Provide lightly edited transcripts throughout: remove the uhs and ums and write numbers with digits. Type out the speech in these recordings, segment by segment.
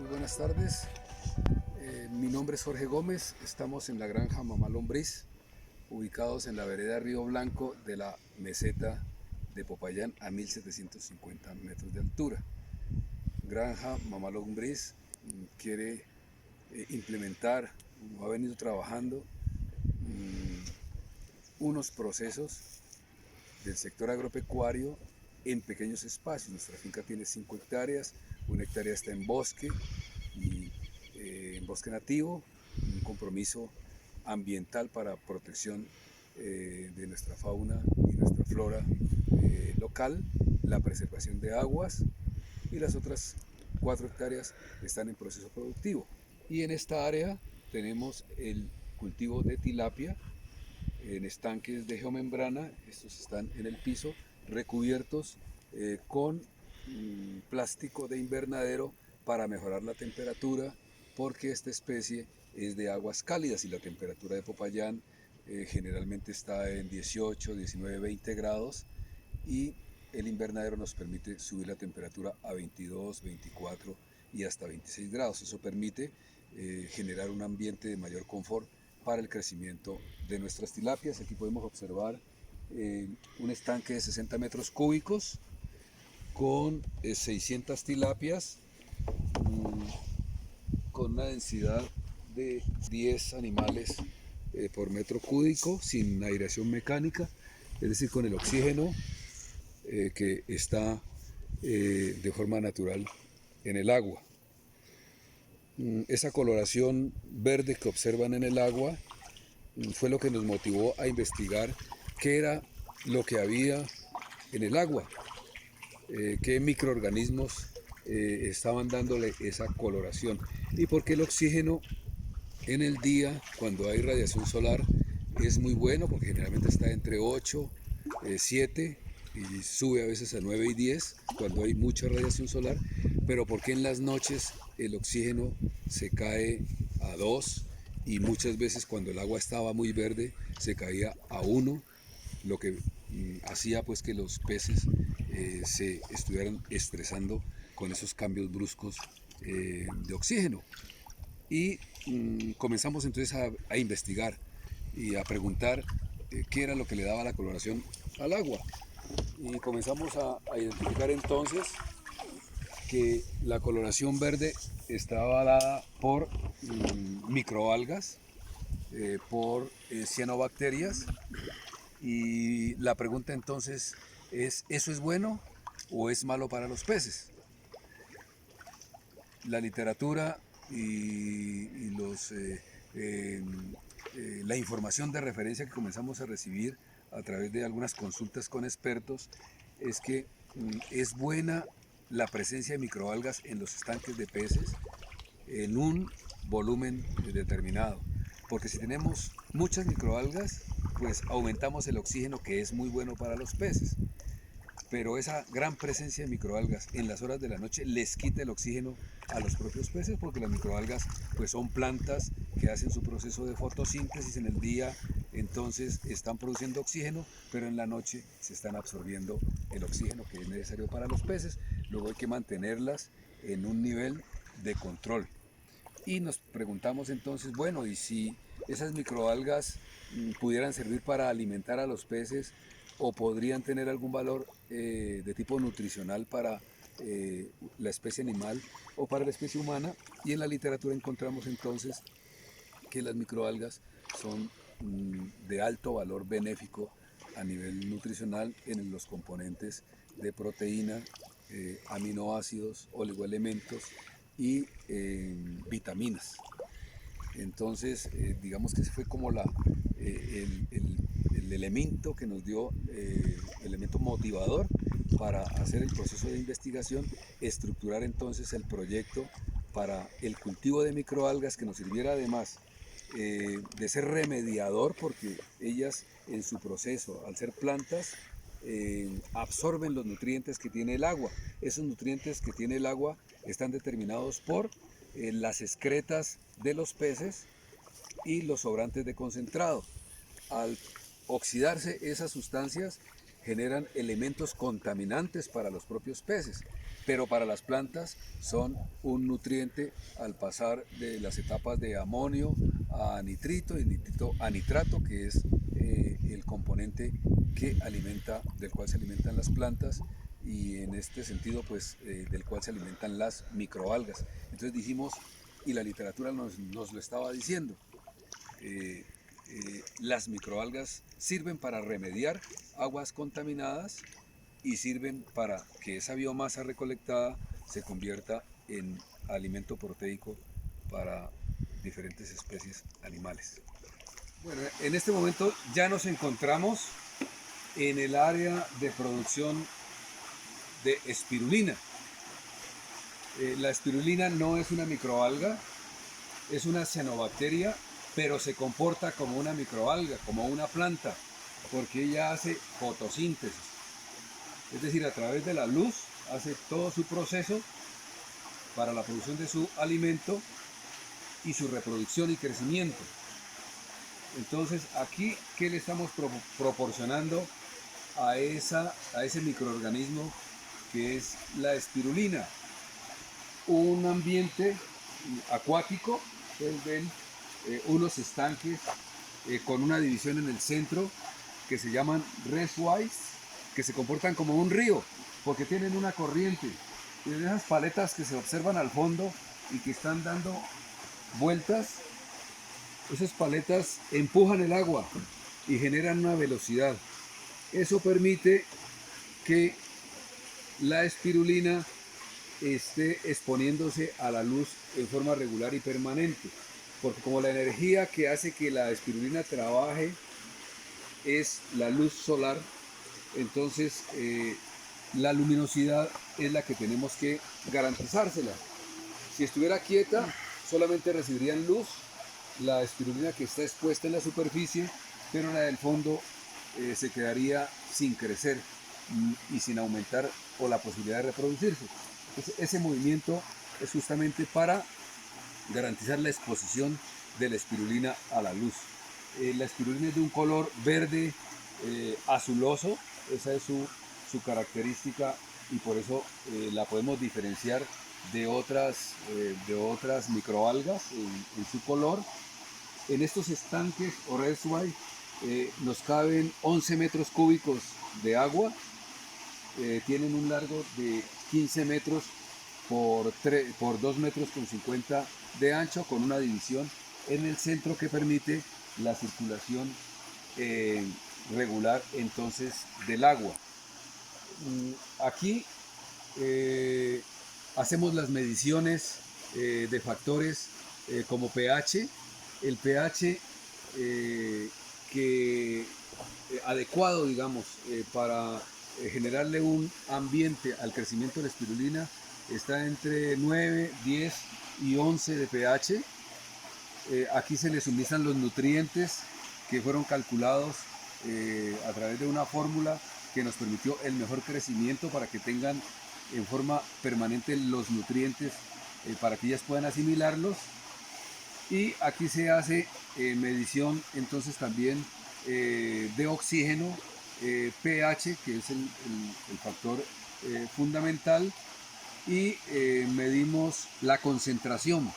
Muy buenas tardes. Mi nombre es Jorge Gómez. Estamos en la granja Mamá Lombriz, ubicados en la vereda Río Blanco de la meseta de Popayán a 1750 metros de altura. Granja Mamá Lombriz quiere implementar, ha venido trabajando unos procesos del sector agropecuario en pequeños espacios. Nuestra finca tiene 5 hectáreas, 1 hectárea está en bosque y en bosque nativo, un compromiso ambiental para protección de nuestra fauna y nuestra flora local, la preservación de aguas, y las otras 4 hectáreas están en proceso productivo. Y en esta área tenemos el cultivo de tilapia en estanques de geomembrana. Estos están en el piso recubiertos con plástico de invernadero para mejorar la temperatura, porque esta especie es de aguas cálidas y la temperatura de Popayán generalmente está en 18, 19, 20 grados, y el invernadero nos permite subir la temperatura a 22, 24 y hasta 26 grados. Eso permite generar un ambiente de mayor confort para el crecimiento de nuestras tilapias. Aquí podemos observar un estanque de 60 metros cúbicos con 600 tilapias, con una densidad de 10 animales por metro cúbico, sin aireación mecánica, es decir, con el oxígeno que está de forma natural en el agua. Esa coloración verde que observan en el agua fue lo que nos motivó a investigar qué era lo que había en el agua, qué microorganismos estaban dándole esa coloración, y por qué el oxígeno en el día, cuando hay radiación solar, es muy bueno, porque generalmente está entre 8, 7 y sube a veces a 9 y 10 cuando hay mucha radiación solar, pero porque en las noches el oxígeno se cae a 2, y muchas veces cuando el agua estaba muy verde se caía a 1, lo que hacía pues que los peces se estuvieran estresando con esos cambios bruscos de oxígeno. Y comenzamos entonces a investigar y a preguntar qué era lo que le daba la coloración al agua. Y comenzamos a identificar entonces que la coloración verde estaba dada por microalgas, por cianobacterias. Y la pregunta entonces es, ¿eso es bueno o es malo para los peces? La literatura y la información de referencia que comenzamos a recibir a través de algunas consultas con expertos es que es buena la presencia de microalgas en los estanques de peces en un volumen determinado, porque si tenemos muchas microalgas, pues aumentamos el oxígeno, que es muy bueno para los peces, pero esa gran presencia de microalgas en las horas de la noche les quita el oxígeno a los propios peces, porque las microalgas pues son plantas que hacen su proceso de fotosíntesis en el día, entonces están produciendo oxígeno, pero en la noche se están absorbiendo el oxígeno que es necesario para los peces. Luego hay que mantenerlas en un nivel de control. Y nos preguntamos entonces, bueno, ¿y si esas microalgas pudieran servir para alimentar a los peces, o podrían tener algún valor de tipo nutricional para la especie animal o para la especie humana? Y en la literatura encontramos entonces que las microalgas son de alto valor benéfico a nivel nutricional en los componentes de proteína, aminoácidos, oligoelementos y vitaminas. Entonces, digamos que ese fue como el elemento que nos dio, el elemento motivador para hacer el proceso de investigación, estructurar entonces el proyecto para el cultivo de microalgas, que nos sirviera además de ser remediador, porque ellas en su proceso, al ser plantas, absorben los nutrientes que tiene el agua. Esos nutrientes que tiene el agua están determinados por las excretas de los peces y los sobrantes de concentrado. Al oxidarse esas sustancias, generan elementos contaminantes para los propios peces, pero para las plantas son un nutriente al pasar de las etapas de amonio a nitrito y nitrito a nitrato, que es el componente del cual se alimentan las plantas, y en este sentido pues del cual se alimentan las microalgas. Entonces dijimos, y la literatura nos lo estaba diciendo, las microalgas sirven para remediar aguas contaminadas y sirven para que esa biomasa recolectada se convierta en alimento proteico para diferentes especies animales. Bueno, en este momento ya nos encontramos en el área de producción de espirulina. La espirulina no es una microalga, es una cianobacteria, pero se comporta como una microalga, como una planta, porque ella hace fotosíntesis. Es decir, a través de la luz hace todo su proceso para la producción de su alimento y su reproducción y crecimiento. Entonces, aquí, ¿qué le estamos proporcionando a ese microorganismo que es la espirulina? Un ambiente acuático. Ustedes ven unos estanques con una división en el centro que se llaman reservoirs, que se comportan como un río porque tienen una corriente. Tienen esas paletas que se observan al fondo y que están dando vueltas. Esas paletas empujan el agua y generan una velocidad. Eso permite que la espirulina esté exponiéndose a la luz en forma regular y permanente, porque como la energía que hace que la espirulina trabaje es la luz solar, entonces la luminosidad es la que tenemos que garantizársela. Si estuviera quieta, solamente recibirían luz la espirulina que está expuesta en la superficie, pero la del fondo se quedaría sin crecer y sin aumentar o la posibilidad de reproducirse. Entonces, ese movimiento es justamente para garantizar la exposición de la espirulina a la luz. La espirulina es de un color verde azuloso, esa es su característica, y por eso la podemos diferenciar de otras microalgas en su color. En estos estanques o reservoirs nos caben 11 metros cúbicos de agua, tienen un largo de 15 metros por 2 metros con 50 de ancho, con una división en el centro que permite la circulación regular entonces del agua. Aquí hacemos las mediciones de factores como pH, el pH adecuado, digamos, para generarle un ambiente al crecimiento de la espirulina está entre 9, 10 y 11 de pH. Aquí se le suministran los nutrientes que fueron calculados a través de una fórmula que nos permitió el mejor crecimiento para que tengan en forma permanente los nutrientes para que ellas puedan asimilarlos. Y aquí se hace medición entonces también de oxígeno, pH, que es el factor fundamental, y medimos la concentración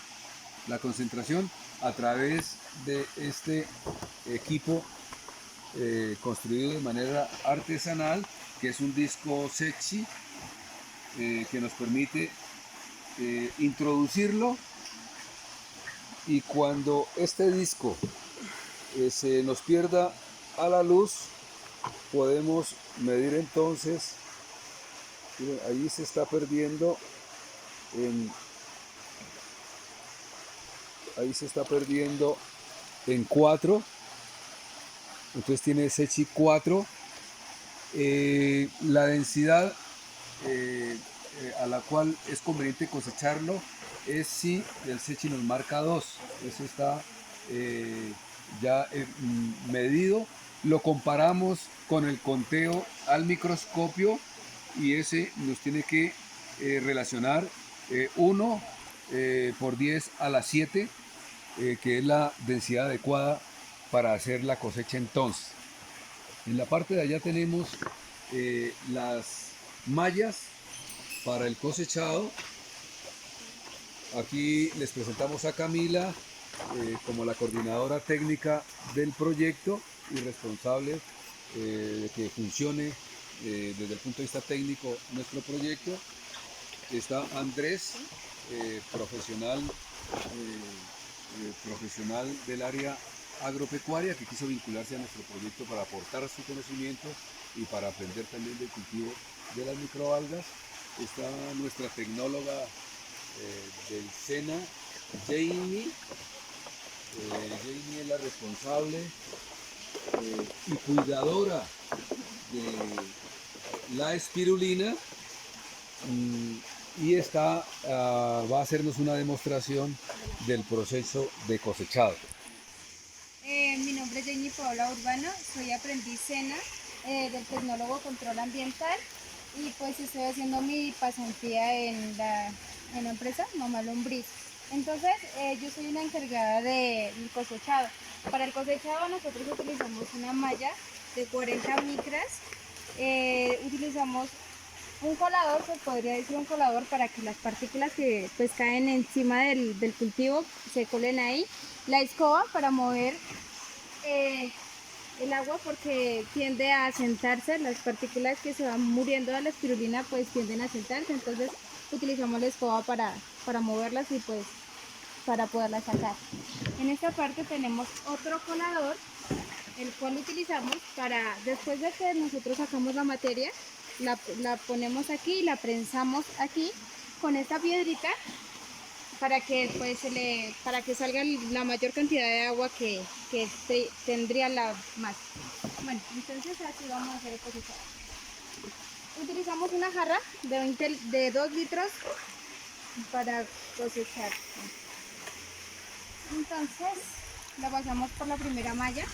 a través de este equipo construido de manera artesanal, que es un disco Secchi, que nos permite introducirlo, y cuando este disco se nos pierda a la luz, podemos medir entonces, miren, ahí se está perdiendo en 4, entonces tiene Secchi 4, la densidad a la cual es conveniente cosecharlo es si el Secchi nos marca 2, eso está ya medido, lo comparamos con el conteo al microscopio y ese nos tiene que relacionar 1 por 10 a la 7, que es la densidad adecuada para hacer la cosecha entonces. En la parte de allá tenemos las mallas para el cosechado. Aquí les presentamos a Camila como la coordinadora técnica del proyecto y responsable de que funcione desde el punto de vista técnico nuestro proyecto. Está Andrés, profesional del área agropecuaria, que quiso vincularse a nuestro proyecto para aportar su conocimiento y para aprender también del cultivo de las microalgas. Está nuestra tecnóloga del SENA, Jamie. Jamie es la responsable y cuidadora de la espirulina, y va a hacernos una demostración del proceso de cosechado. Mi nombre es Jenny Paola Urbano, soy aprendiz SENA del Tecnólogo Control Ambiental y pues estoy haciendo mi pasantía en la empresa Mamá Lombriz. Entonces yo soy una encargada del cosechado. Para el cosechado nosotros utilizamos una malla de 40 micras, utilizamos un colador, se podría decir un colador, para que las partículas que pues caen encima del cultivo se colen ahí. La escoba para mover el agua, porque tiende a sentarse, las partículas que se van muriendo de la espirulina pues tienden a sentarse, entonces utilizamos la escoba para moverlas y pues para poderlas sacar. En esta parte tenemos otro colador, el cual utilizamos para, después de que nosotros sacamos la materia, la ponemos aquí y la prensamos aquí con esta piedrita para que pues para que salga la mayor cantidad de agua que tendría la masa. Bueno, entonces así vamos a hacer el cosechado. Utilizamos una jarra de 2 litros para cosechar. Entonces la pasamos por la primera malla,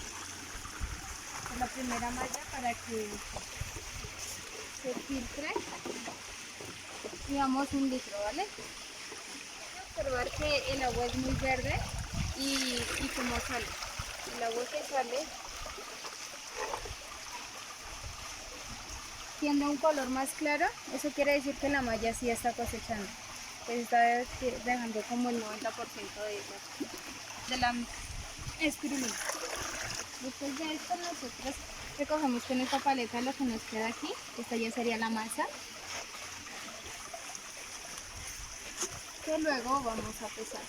para que se filtre, y damos 1 litro, ¿vale? Observar que el agua es muy verde y como sale, el agua que sale tiene un color más claro, eso quiere decir que la malla sí está cosechando, pues está dejando como el 90% de la espirulina. Después de esto nosotros recogemos con esta paleta lo que nos queda aquí, esta ya sería la masa, que luego vamos a pesar.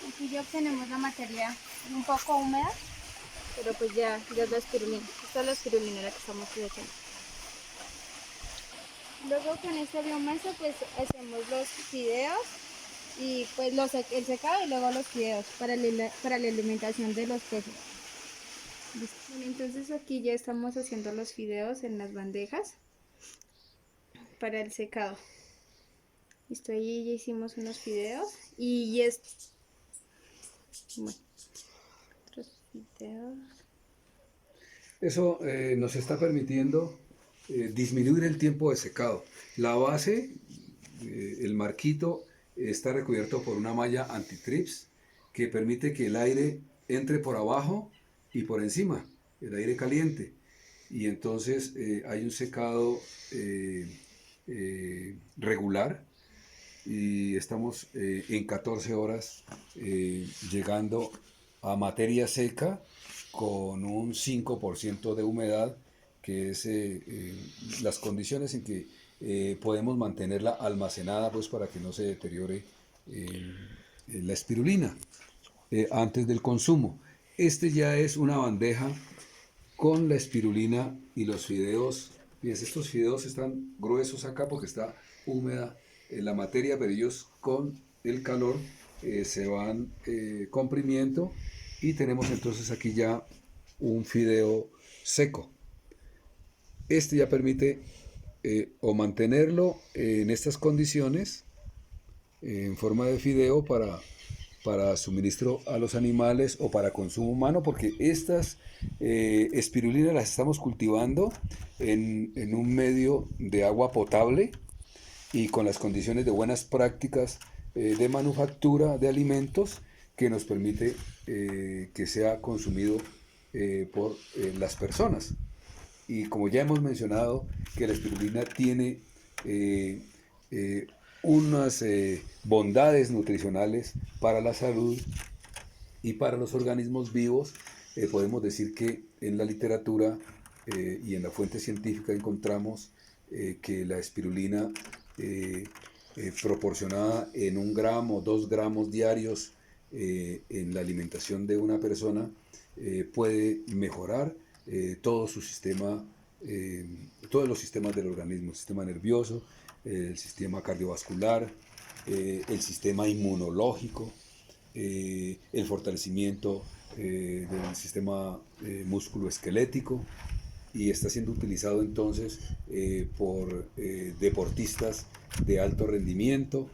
Aquí ya obtenemos la materia un poco húmeda, pero pues ya es la espirulina. Esta es la espirulina la que estamos cosechando. Luego con esta biomasa pues hacemos los fideos y pues el secado y luego los fideos para la alimentación de los peces. Bueno, entonces aquí ya estamos haciendo los fideos en las bandejas para el secado. Listo, ahí ya hicimos unos fideos y bueno, otros fideos. Eso nos está permitiendo disminuir el tiempo de secado. La base, el marquito, está recubierto por una malla anti-trips que permite que el aire entre por abajo y por encima, el aire caliente. Y entonces hay un secado regular, y estamos en 14 horas llegando a materia seca con un 5% de humedad, que es las condiciones en que podemos mantenerla almacenada, pues, para que no se deteriore la espirulina antes del consumo. Este ya es una bandeja con la espirulina y los fideos. Fíjense, estos fideos están gruesos acá porque está húmeda la materia, pero ellos con el calor se van comprimiendo, y tenemos entonces aquí ya un fideo seco. Este ya permite o mantenerlo en estas condiciones en forma de fideo para suministro a los animales o para consumo humano, porque estas espirulinas las estamos cultivando en un medio de agua potable y con las condiciones de buenas prácticas de manufactura de alimentos, que nos permite que sea consumido por las personas. y como ya hemos mencionado, que la espirulina tiene unas bondades nutricionales para la salud y para los organismos vivos. Podemos decir que en la literatura y en la fuente científica encontramos que la espirulina proporcionada en 1 gramo, 2 gramos diarios en la alimentación de una persona puede mejorar todo su sistema, todos los sistemas del organismo, el sistema nervioso, el sistema cardiovascular, el sistema inmunológico, el fortalecimiento del sistema músculo-esquelético, y está siendo utilizado entonces por deportistas de alto rendimiento,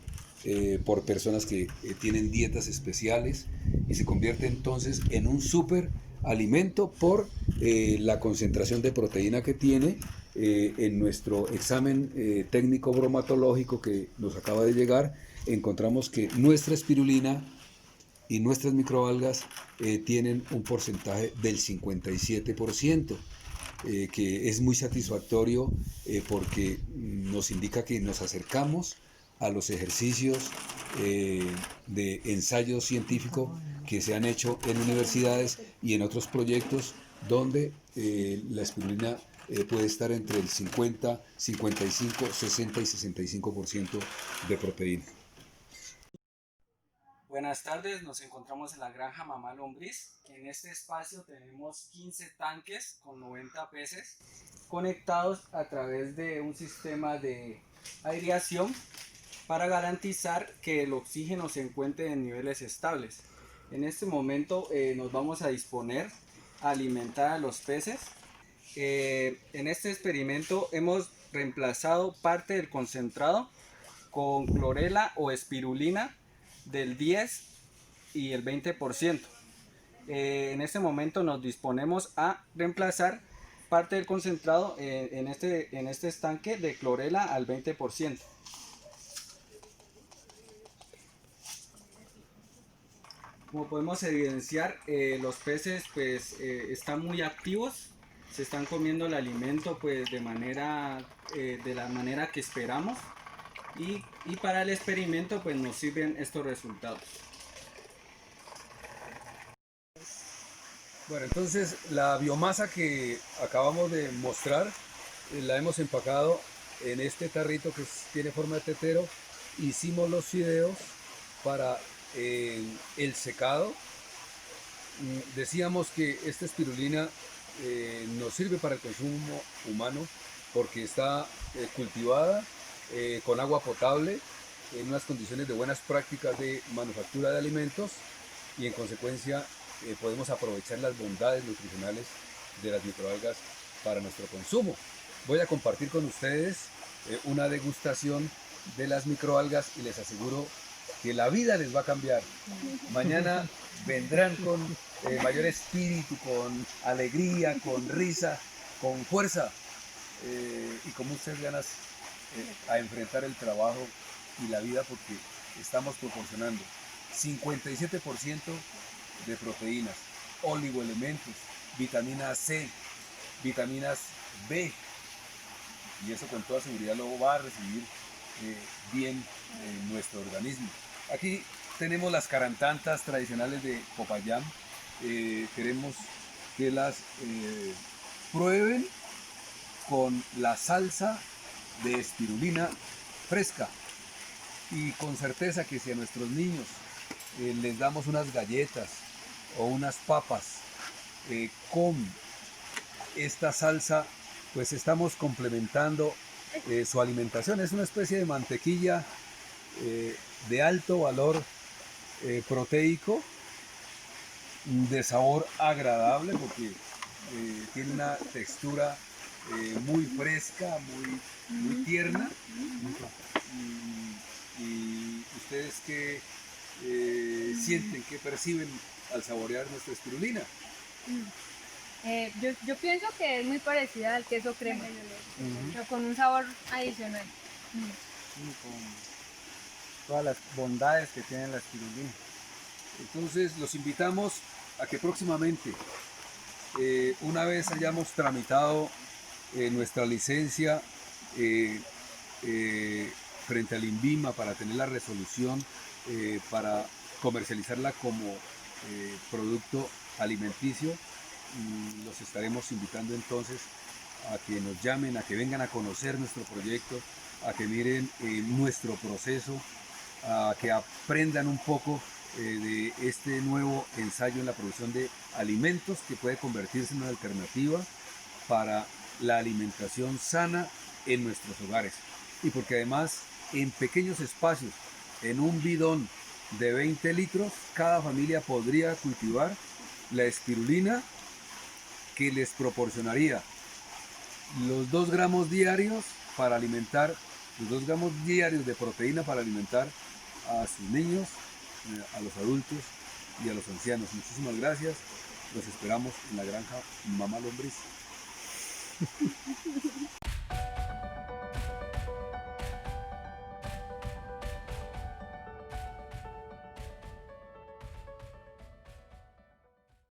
por personas que tienen dietas especiales, y se convierte entonces en un súper alimento por la concentración de proteína que tiene. En nuestro examen técnico bromatológico que nos acaba de llegar, encontramos que nuestra espirulina y nuestras microalgas tienen un porcentaje del 57%, que es muy satisfactorio porque nos indica que nos acercamos a los ejercicios de ensayo científico que se han hecho en universidades y en otros proyectos donde la espirulina puede estar entre el 50, 55, 60 y 65% de proteína. Buenas tardes, nos encontramos en la granja Mamá Lombriz. En este espacio tenemos 15 tanques con 90 peces conectados a través de un sistema de aireación para garantizar que el oxígeno se encuentre en niveles estables. En este momento nos vamos a disponer a alimentar a los peces. En este experimento hemos reemplazado parte del concentrado con clorela o espirulina del 10 y el 20%. En este momento nos disponemos a reemplazar parte del concentrado en este estanque de clorela al 20%. Como podemos evidenciar, los peces pues están muy activos, se están comiendo el alimento pues de la manera que esperamos. Y para el experimento pues nos sirven estos resultados. Bueno, entonces la biomasa que acabamos de mostrar la hemos empacado en este tarrito que tiene forma de tetero. Hicimos los fideos para el secado. Decíamos que esta espirulina nos sirve para el consumo humano porque está cultivada con agua potable, en unas condiciones de buenas prácticas de manufactura de alimentos, y en consecuencia podemos aprovechar las bondades nutricionales de las microalgas para nuestro consumo. Voy a compartir con ustedes una degustación de las microalgas y les aseguro que la vida les va a cambiar. Mañana vendrán con mayor espíritu, con alegría, con risa, con fuerza y con muchas ganas a enfrentar el trabajo y la vida, porque estamos proporcionando 57% de proteínas, oligoelementos, vitamina C, vitaminas B, y eso con toda seguridad lo va a recibir bien nuestro organismo. Aquí tenemos las carantantas tradicionales de Popayán. Queremos que las prueben con la salsa de espirulina fresca, y con certeza que si a nuestros niños les damos unas galletas o unas papas con esta salsa, pues estamos complementando su alimentación. Es una especie de mantequilla de alto valor proteico, de sabor agradable porque tiene una textura muy fresca, muy tierna. Y ustedes qué sienten, qué perciben al saborear nuestra espirulina. Yo pienso que es muy parecida al queso crema, pero con un sabor adicional. Con todas las bondades que tiene la espirulina. Entonces los invitamos a que próximamente, una vez hayamos tramitado nuestra licencia frente al INVIMA para tener la resolución para comercializarla como producto alimenticio. Los estaremos invitando entonces a que nos llamen, a que vengan a conocer nuestro proyecto, a que miren nuestro proceso, a que aprendan un poco de este nuevo ensayo en la producción de alimentos que puede convertirse en una alternativa para la alimentación sana en nuestros hogares. Y porque además en pequeños espacios, en un bidón de 20 litros, cada familia podría cultivar la espirulina que les proporcionaría los 2 gramos diarios para alimentar, los 2 gramos diarios de proteína para alimentar a sus niños, a los adultos y a los ancianos. Muchísimas gracias. Los esperamos en la granja Mamá Lombriz.